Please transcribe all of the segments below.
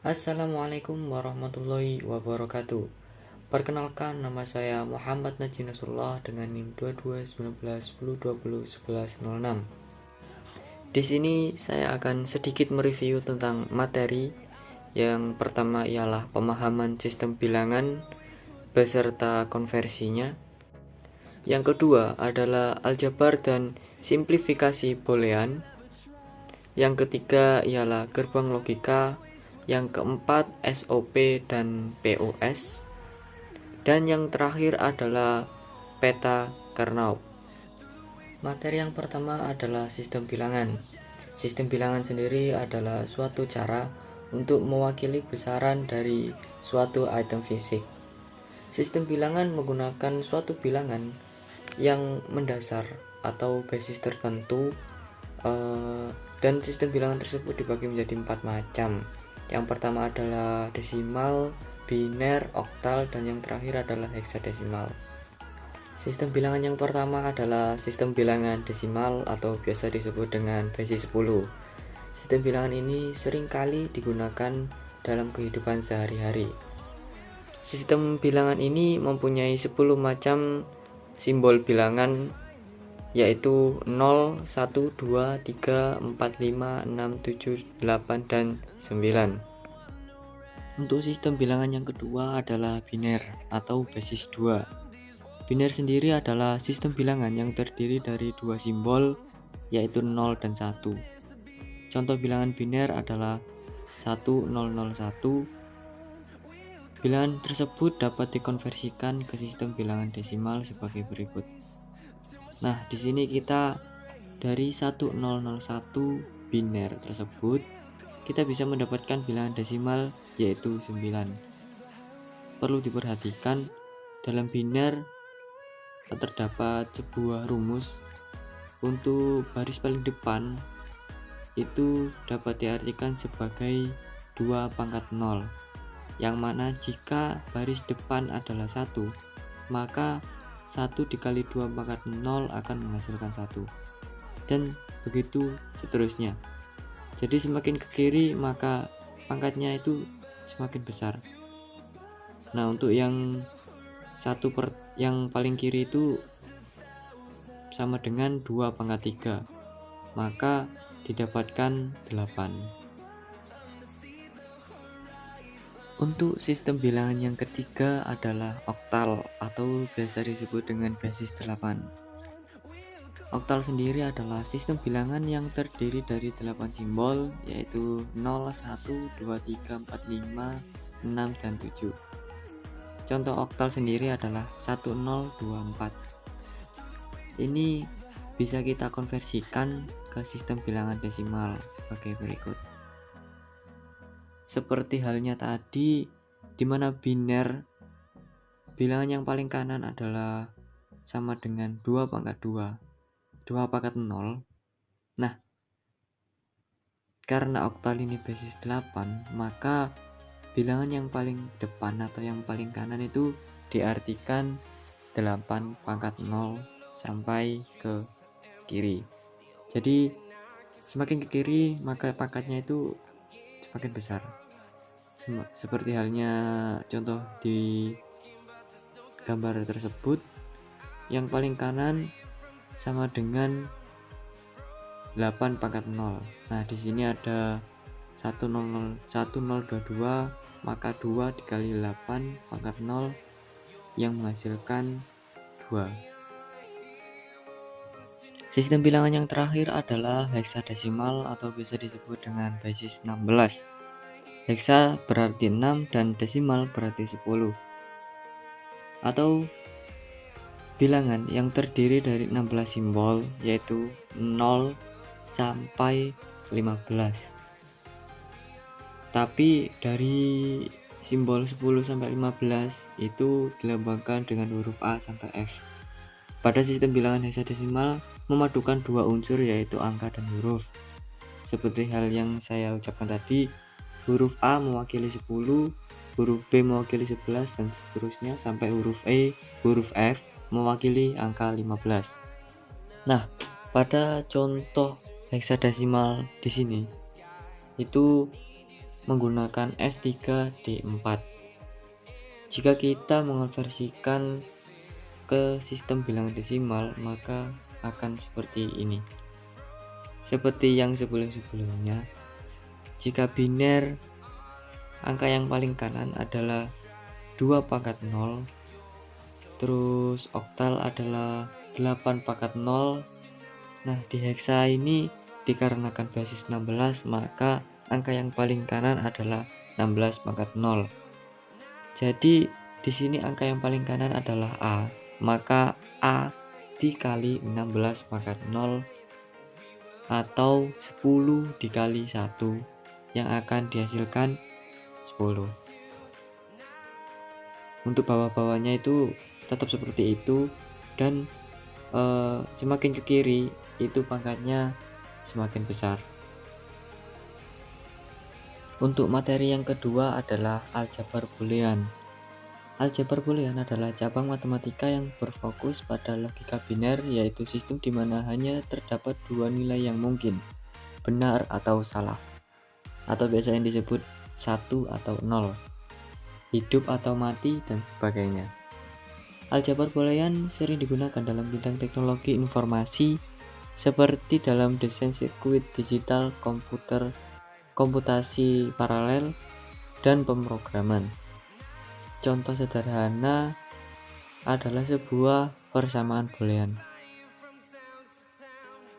Assalamualaikum warahmatullahi wabarakatuh. Perkenalkan, nama saya Muhammad Najib Nasrullah dengan NIM 221910201106. Di sini saya akan sedikit mereview tentang materi. Yang pertama ialah pemahaman sistem bilangan beserta konversinya. Yang kedua adalah aljabar dan simplifikasi boolean. Yang ketiga ialah gerbang logika. Yang keempat SOP dan POS. Dan yang terakhir adalah peta Carnot. Materi yang pertama adalah sistem bilangan. Sistem bilangan sendiri adalah suatu cara untuk mewakili besaran dari suatu item fisik. Sistem bilangan menggunakan suatu bilangan yang mendasar atau basis tertentu, dan sistem bilangan tersebut dibagi menjadi 4 macam. Yang pertama adalah desimal, biner, oktal, dan yang terakhir adalah heksadesimal. Sistem bilangan yang pertama adalah sistem bilangan desimal atau biasa disebut dengan basis 10. Sistem bilangan ini seringkali digunakan dalam kehidupan sehari-hari. Sistem bilangan ini mempunyai 10 macam simbol bilangan, yaitu 0, 1, 2, 3, 4, 5, 6, 7, 8, dan 9. Untuk sistem bilangan yang kedua adalah biner atau basis 2. Biner sendiri adalah sistem bilangan yang terdiri dari dua simbol, yaitu 0 dan 1. Contoh bilangan biner adalah 1001. Bilangan tersebut dapat dikonversikan ke sistem bilangan desimal sebagai berikut. Nah, di sini kita dari 1001 biner tersebut kita bisa mendapatkan bilangan desimal yaitu 9. Perlu diperhatikan, dalam biner terdapat sebuah rumus. Untuk baris paling depan itu dapat diartikan sebagai 2 pangkat 0, yang mana jika baris depan adalah 1, maka 1 dikali 2 pangkat 0 akan menghasilkan 1, dan begitu seterusnya. Jadi semakin ke kiri maka pangkatnya itu semakin besar. Nah, untuk yang yang paling kiri itu sama dengan 2 pangkat 3, maka didapatkan 8. Untuk sistem bilangan yang ketiga adalah oktal atau biasa disebut dengan basis 8. Oktal sendiri adalah sistem bilangan yang terdiri dari 8 simbol, yaitu 0, 1, 2, 3, 4, 5, 6, dan 7. Contoh oktal sendiri adalah 1024. Ini bisa kita konversikan ke sistem bilangan desimal sebagai berikut. Seperti halnya tadi, di mana biner bilangan yang paling kanan adalah sama dengan 2 pangkat 2, 2 pangkat 0. Nah, karena oktal ini basis 8, maka bilangan yang paling depan atau yang paling kanan itu diartikan 8 pangkat 0 sampai ke kiri. Jadi semakin ke kiri maka pangkatnya itu semakin besar. Seperti halnya contoh di gambar tersebut, yang paling kanan sama dengan 8 pangkat 0. Nah, di sini ada 1022, maka 2 dikali 8 pangkat 0 yang menghasilkan 2. Sistem bilangan yang terakhir adalah heksadesimal atau bisa disebut dengan basis 16. Heksa berarti 6 dan desimal berarti 10. Atau bilangan yang terdiri dari 16 simbol, yaitu 0 sampai 15. Tapi dari simbol 10 sampai 15 itu dilambangkan dengan huruf A sampai F. Pada sistem bilangan heksadesimal memadukan dua unsur, yaitu angka dan huruf. Seperti hal yang saya ucapkan tadi, huruf A mewakili 10, huruf B mewakili 11, dan seterusnya sampai huruf F mewakili angka 15. Nah, pada contoh heksadesimal di sini itu menggunakan F3D4. Jika kita mengonversikan ke sistem bilangan desimal, maka akan seperti ini. Seperti yang sebelum-sebelumnya, jika biner, angka yang paling kanan adalah 2 pangkat 0, terus oktal adalah 8 pangkat 0. Nah, di heksa ini dikarenakan basis 16, maka angka yang paling kanan adalah 16 pangkat 0. Jadi di sini angka yang paling kanan adalah A, maka A dikali 16 pangkat 0 atau 10 dikali 1 yang akan dihasilkan 10. Untuk bawah-bawahnya itu tetap seperti itu, dan semakin ke kiri itu pangkatnya semakin besar. Untuk materi yang kedua adalah aljabar boolean. Aljabar boolean adalah cabang matematika yang berfokus pada logika biner, yaitu sistem di mana hanya terdapat dua nilai yang mungkin, benar atau salah, atau biasa yang disebut 1 atau 0, hidup atau mati, dan sebagainya. Aljabar boolean sering digunakan dalam bidang teknologi informasi seperti dalam desain sirkuit digital, komputasi paralel, dan pemrograman. Contoh sederhana adalah sebuah persamaan boolean.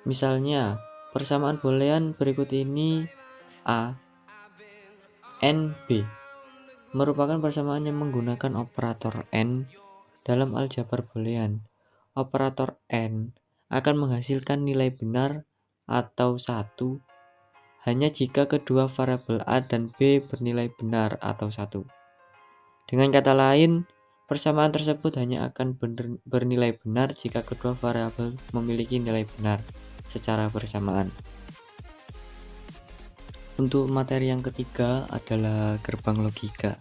Misalnya, persamaan boolean berikut ini A, N, B merupakan persamaan yang menggunakan operator N. Dalam aljabar boolean, operator N akan menghasilkan nilai benar atau 1 hanya jika kedua variabel A dan B bernilai benar atau 1. Dengan kata lain, persamaan tersebut hanya akan bernilai benar jika kedua variabel memiliki nilai benar secara bersamaan. Untuk materi yang ketiga adalah gerbang logika.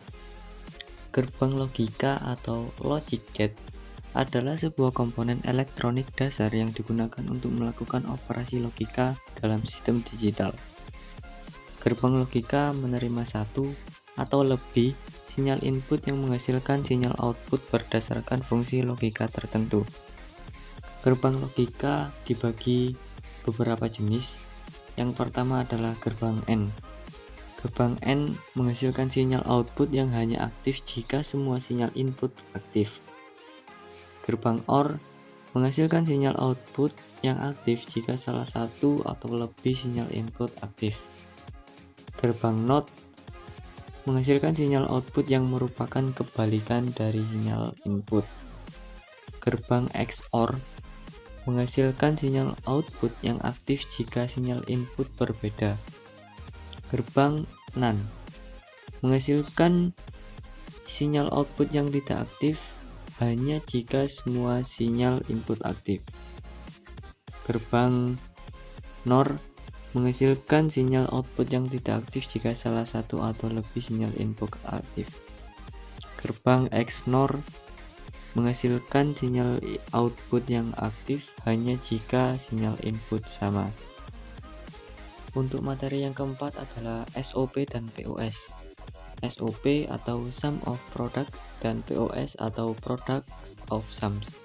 Gerbang logika atau logic gate adalah sebuah komponen elektronik dasar yang digunakan untuk melakukan operasi logika dalam sistem digital. Gerbang logika menerima satu atau lebih sinyal input yang menghasilkan sinyal output berdasarkan fungsi logika tertentu. Gerbang logika dibagi beberapa jenis. Yang pertama adalah gerbang N. Gerbang N menghasilkan sinyal output yang hanya aktif jika semua sinyal input aktif. Gerbang OR menghasilkan sinyal output yang aktif jika salah satu atau lebih sinyal input aktif. Gerbang NOT menghasilkan sinyal output yang merupakan kebalikan dari sinyal input. Gerbang XOR menghasilkan sinyal output yang aktif jika sinyal input berbeda. Gerbang NaN menghasilkan sinyal output yang tidak aktif hanya jika semua sinyal input aktif. Gerbang NOR menghasilkan sinyal output yang tidak aktif jika salah satu atau lebih sinyal input aktif. Gerbang XNOR menghasilkan sinyal output yang aktif hanya jika sinyal input sama. Untuk materi yang keempat adalah SOP dan POS. SOP atau Sum of Products dan POS atau Product of Sums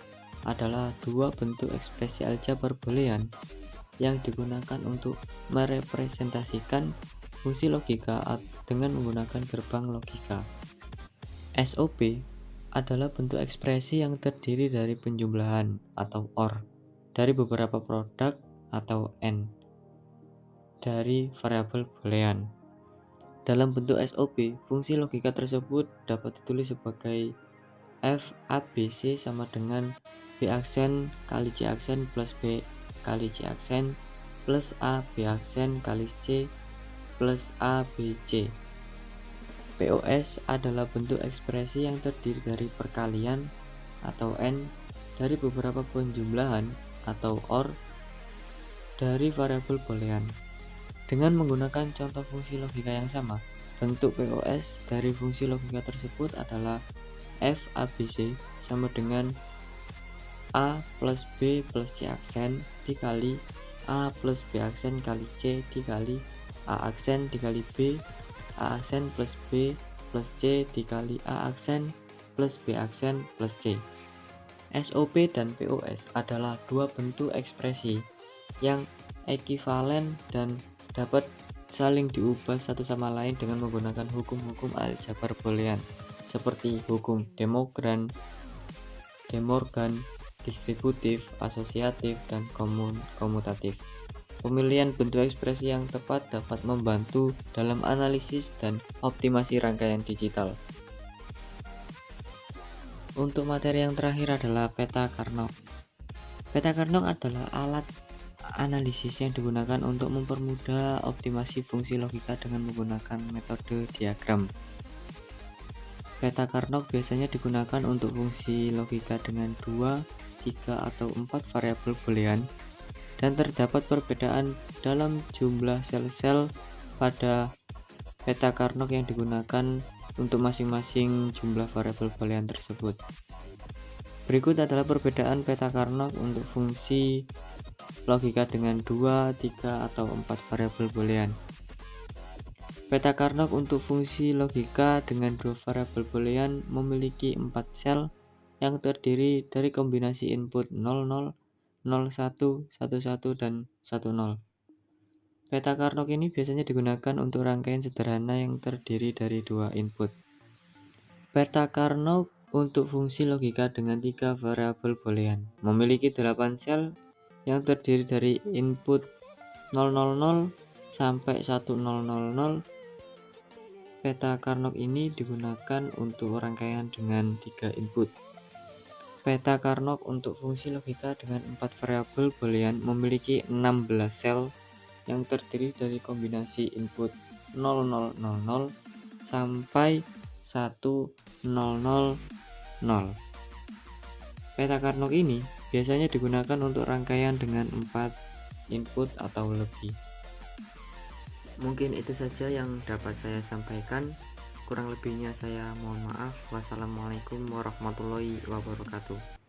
adalah dua bentuk ekspresi aljabar boolean yang digunakan untuk merepresentasikan fungsi logika dengan menggunakan gerbang logika. SOP adalah bentuk ekspresi yang terdiri dari penjumlahan atau OR dari beberapa produk atau N dari variabel boolean. Dalam bentuk SOP, fungsi logika tersebut dapat ditulis sebagai F ABC sama dengan B aksen kali C aksen plus B kali C aksen plus A B aksen kali C plus A B C. POS adalah bentuk ekspresi yang terdiri dari perkalian atau N dari beberapa penjumlahan atau OR dari variabel boolean. Dengan menggunakan contoh fungsi logika yang sama, bentuk POS dari fungsi logika tersebut adalah F ABC sama dengan A plus B plus C aksen dikali A plus B aksen kali C dikali A aksen dikali B A aksen plus B plus C dikali A aksen plus B aksen plus C. SOP dan POS adalah dua bentuk ekspresi yang ekivalen dan dapat saling diubah satu sama lain dengan menggunakan hukum-hukum aljabar boolean seperti hukum De Morgan, distributif, asosiatif, dan komutatif. Pemilihan bentuk ekspresi yang tepat dapat membantu dalam analisis dan optimasi rangkaian digital. Untuk materi yang terakhir adalah peta Carnot. Peta Carnot adalah alat analisis yang digunakan untuk mempermudah optimasi fungsi logika dengan menggunakan metode diagram. Peta Carnot biasanya digunakan untuk fungsi logika dengan 2, 3, atau 4 variabel boolean, dan terdapat perbedaan dalam jumlah sel-sel pada peta Carnot yang digunakan untuk masing-masing jumlah variabel boolean tersebut. Berikut adalah perbedaan peta Carnot untuk fungsi logika dengan 2, 3, atau 4 variabel boolean. Peta Carnot untuk fungsi logika dengan 2 variabel boolean memiliki 4 sel yang terdiri dari kombinasi input 00, 01, 11, dan 10. Peta Carnot ini biasanya digunakan untuk rangkaian sederhana yang terdiri dari 2 input. Peta Carnot untuk fungsi logika dengan 3 variabel boolean memiliki 8 sel yang terdiri dari input 000 sampai 1000. Peta Carnot ini digunakan untuk rangkaian dengan 3 input. Peta Carnot untuk fungsi logika dengan 4 variabel boolean memiliki 16 sel yang terdiri dari kombinasi input 0000 sampai 1000. Peta Carnot ini biasanya digunakan untuk rangkaian dengan 4 input atau lebih. Mungkin itu saja yang dapat saya sampaikan. Kurang lebihnya saya mohon maaf. Wassalamualaikum warahmatullahi wabarakatuh.